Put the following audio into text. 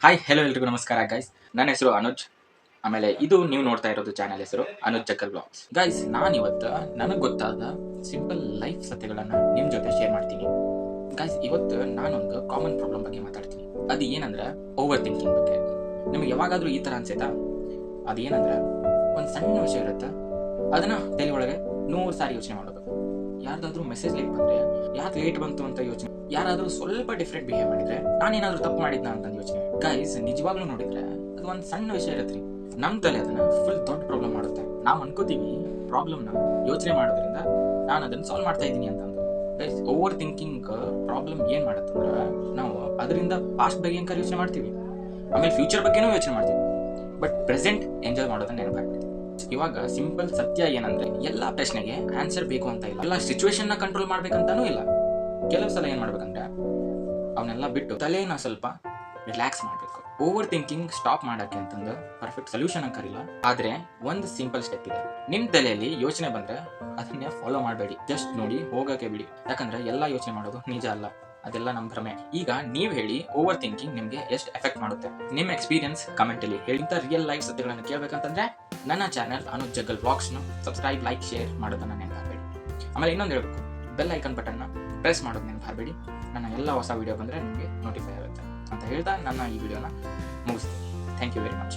Hi hello ಎಲ್ರಿಗೂ ನಮಸ್ಕಾರ guys. ನನ್ನ ಹೆಸರು ಅನುಜ್. ಆಮೇಲೆ ಇದು ನೀವು ನೋಡ್ತಾ ಇರೋದು ಚಾನಲ್ ಹೆಸರು ಅನುಜ್ ಜಕ್ಕಲ್ ಬ್ಲಾಗ್ಸ್. ಗೈಸ್, ನಾನಿವತ್ತು ನನಗೆ ಗೊತ್ತಾದ ಸಿಂಪಲ್ ಲೈಫ್ ಸತ್ಯಗಳನ್ನು ನಿಮ್ಮ ಜೊತೆ ಶೇರ್ ಮಾಡ್ತೀನಿ. ಗೈಸ್, ಇವತ್ತು ನಾನೊಂದು ಕಾಮನ್ ಪ್ರಾಬ್ಲಮ್ ಬಗ್ಗೆ ಮಾತಾಡ್ತೀನಿ. ಅದು ಏನಂದ್ರೆ ಓವರ್ ಥಿಂಕಿಂಗ್ ಬಗ್ಗೆ. ನಿಮ್ಗೆ ಯಾವಾಗಾದ್ರೂ ಈ ಥರ ಅನ್ಸುತ್ತಾ? ಅದು ಏನಂದ್ರೆ ಒಂದು ಸಣ್ಣ ವಿಷಯ ಇರುತ್ತೆ, ಅದನ್ನ ತಲೆ ಒಳಗೆ 100 ಸಾರಿ ಯೋಚನೆ ಮಾಡೋದು. ಯಾರ್ದಾದ್ರೂ ಮೆಸೇಜ್ ಲೇಟ್ ಬಂದ್ರೆ ಯಾಕೆ ಲೇಟ್ ಬಂತು ಅಂತ ಯೋಚನೆ, ಯಾರಾದ್ರೂ ಸ್ವಲ್ಪ ಡಿಫ್ರೆಂಟ್ ಬಿಹೇವ್ ಮಾಡಿದ್ರೆ ನಾನೇನಾದ್ರೂ ತಪ್ಪು ಮಾಡಿದ್ನ ಅಂತ ಯೋಚನೆ. ಗೈಸ್, ನಿಜವಾಗ್ಲೂ ನೋಡಿದ್ರೆ ಅದು ಒಂದು ಸಣ್ಣ ವಿಷಯ ಇರತ್ರಿ, ನಮ್ ತಲೆ ಅದನ್ನ ಫುಲ್ ದೊಡ್ಡ ಪ್ರಾಬ್ಲಮ್ ಮಾಡುತ್ತೆ. ನಾವು ಅನ್ಕೋತೀವಿ ಪ್ರಾಬ್ಲಮ್ನ ಯೋಚನೆ ಮಾಡೋದ್ರಿಂದ ನಾನು ಅದನ್ನ ಸಾಲ್ವ್ ಮಾಡ್ತಾ ಇದ್ದೀನಿ ಅಂತಂದು. ಗೈಸ್, ಓವರ್ ಥಿಂಕಿಂಗ್ ಪ್ರಾಬ್ಲಮ್ ಏನ್ ಮಾಡತ್ತಂದ್ರೆ ನಾವು ಅದರಿಂದ ಪಾಸ್ಟ್ ಬಗ್ಗೆ ಏನ್ ಯೋಚನೆ ಮಾಡ್ತೀವಿ, ಆಮೇಲೆ ಫ್ಯೂಚರ್ ಬಗ್ಗೆನೂ ಯೋಚನೆ ಮಾಡ್ತೀವಿ, ಬಟ್ ಪ್ರೆಸೆಂಟ್ ಎಂಜಾಯ್ ಮಾಡೋದನ್ನ ನೆನಪಾಗ್ಬಿಡ್ತೀವಿ. ಇವಾಗ ಸಿಂಪಲ್ ಸತ್ಯ ಏನಂದ್ರೆ ಎಲ್ಲಾ ಪ್ರಶ್ನೆಗೆ ಆನ್ಸರ್ ಬೇಕು ಅಂತ ಇಲ್ಲ, ಎಲ್ಲ ಸಿಚುವೇಶನ್ ನ ಕಂಟ್ರೋಲ್ ಮಾಡ್ಬೇಕಂತಾನೂ ಇಲ್ಲ. ಕೆಲವು ಸಲ ಏನ್ ಮಾಡ್ಬೇಕಂದ್ರೆ ಅವನ್ನೆಲ್ಲ ಬಿಟ್ಟು ತಲೆನ ಸ್ವಲ್ಪ ರಿಲ್ಯಾಕ್ಸ್ ಮಾಡ್ಬೇಕು. ಓವರ್ ಥಿಂಕಿಂಗ್ ಸ್ಟಾಪ್ ಮಾಡಕ್ಕೆ ಅಂತಂದು ಪರ್ಫೆಕ್ಟ್ ಸೊಲ್ಯೂಷನ್ ಅಂಕರಿಲ್ಲ, ಆದ್ರೆ ಒಂದು ಸಿಂಪಲ್ ಸ್ಟೆಪ್ ಇದೆ. ನಿಮ್ ತಲೆಯಲ್ಲಿ ಯೋಚನೆ ಬಂದ್ರೆ ಅದನ್ನೇ ಫಾಲೋ ಮಾಡಬೇಡಿ, ಜಸ್ಟ್ ನೋಡಿ ಹೋಗಕ್ಕೆ ಬಿಡಿ. ಯಾಕಂದ್ರೆ ಎಲ್ಲಾ ಯೋಚನೆ ಮಾಡೋದು ನಿಜ ಅಲ್ಲ, ಅದೆಲ್ಲ ನಮ್ ಭ್ರಮೆ. ಈಗ ನೀವ್ ಹೇಳಿ, ಓವರ್ ಥಿಂಕಿಂಗ್ ನಿಮ್ಗೆ ಎಷ್ಟು ಎಫೆಕ್ಟ್ ಮಾಡುತ್ತೆ? ನಿಮ್ ಎಕ್ಸ್ಪೀರಿಯನ್ಸ್ ಕಮೆಂಟ್ ಅಲ್ಲಿ ಹೇಳಿ. ಇಂಥ ರಿಯಲ್ ಲೈಫ್ ಸತ್ಯಗಳನ್ನು ಕೇಳ್ಬೇಕಂತಂದ್ರೆ ನನ್ನ ಚಾನಲ್ ಅನುಜ್ ಜಗ್ಗಲ್ ಬ್ಲಾಗ್ಸ್ ನು ಸಬ್ಸ್ಕ್ರೈಬ್, ಲೈಕ್, ಶೇರ್ ಮಾಡೋದನ್ನ ನೆನಪಾಗಬೇಡಿ. ಆಮೇಲೆ ಇನ್ನೊಂದು ಹೇಳ್ಬೇಕು, ಬೆಲ್ ಐಕನ್ ಬಟನ್ ನ ಪ್ರೆಸ್ ಮಾಡೋದು ನೆನಪಾಗಬೇಡಿ. ನನ್ನ ಎಲ್ಲ ಹೊಸ ವಿಡಿಯೋ ಬಂದ್ರೆ ನಿಮಗೆ ನೋಟಿಫೈ ಆಗುತ್ತೆ ಅಂತ ಹೇಳ್ತಾ ನನ್ನ ಈ ವಿಡಿಯೋನ ಮುಗಿಸ್ತೀನಿ. Thank you very much.